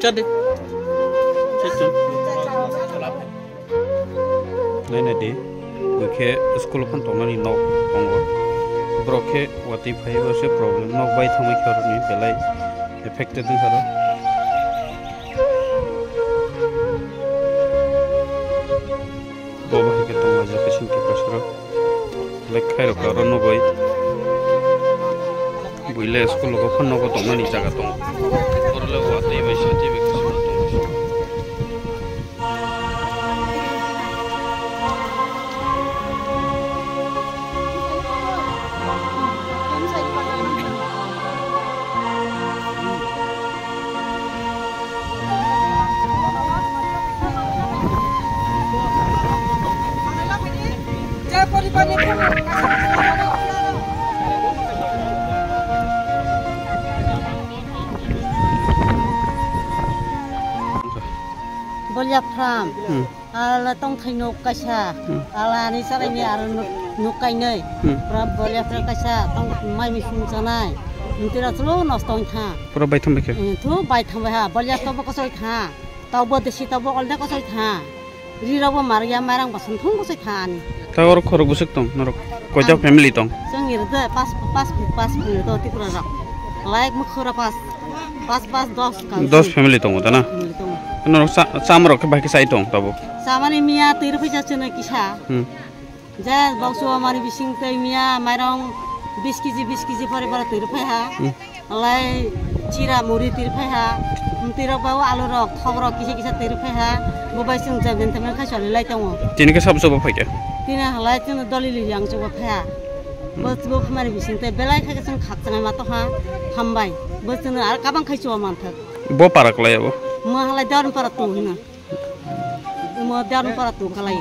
Jadi, ini di, bukan sekolah pun tonggal ini nok tonggal, broke wati pay versi problem nok bayi thamai kharu ni belai affected ni kharu. Bawa ke tonggal aja kesin ke pasar, lekhay rokar no bayi, buile sekolah ko pun nok tonggal ni jaga tong, orle wati bayi sati bayi kesin tong. Boleh pram, ala tong khai nuk kasha, ala ni sarai ni ala nuk kai nei, pram boleh pram kasha tong mai misung sanai, nanti raslo nos tong tha. Pura bayi thamai kharu. Tu bayi thamai ha, boleh tong bakasoi tha, tau bod desi tau bod olda kasoi tha, rirawa Maria marang basan thung kasoi tha ni. Tahu orang khorok busuk tong, narok kojak family tong. Sengir tu pas tu tikura rak, like mukhura pas 10 family tong udah na. Narok sama rok ke sai tong tabu. Sama ni mia tiru pisa cina kisah. Jadi bangsu amari bising te mia marang 20 kg pare tiru pisa. Alai cira muri tiru pisa. Tiru bawa alu rok, thau rok kisah tiru pisa. Bubai sing jamin temen kasih alai tong. Tini ke sab soba pakai. Tina halai cina dolili yang coba pisa. Bos amari bising te belai kasih sing khak cina matoh ha, hambai. Bos cina al kabang kasih coba mantap. Bo parak lah ya bo. Mahalai daun paratu hina, mau daun paratu kalai.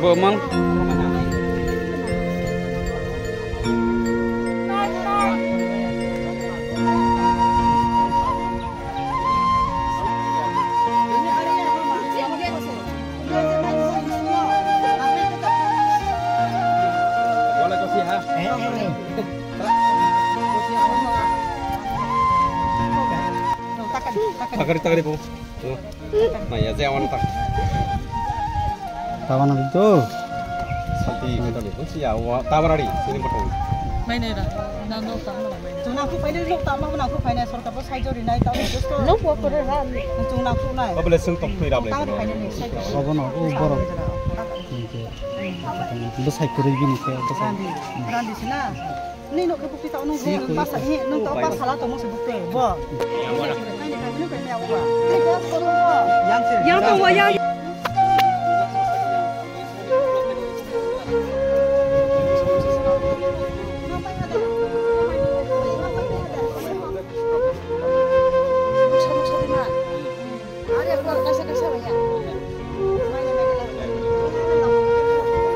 Bomang. Takari po. Nah ya saya want tak. Tawanan itu. Santi kita ni pun siya. Tawarari sini potong. Main era, nano tama na main. Tuna ko pwede lok tama mo na ko finance or tapos side rin na itaw gusto. No po ko rin ran. Tuna ko na. Babala sing tok pira bla. Tama finance side. Babo na o boro. Besai ko rin ni kaya besai. Randi sina. Ni no ko pita unong basa ni nung taw pa sala to mo sa bukte. Bo. Ni ka ni pa niya wa.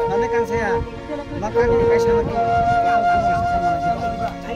Nanti kan saya makan ini kaisa lagi.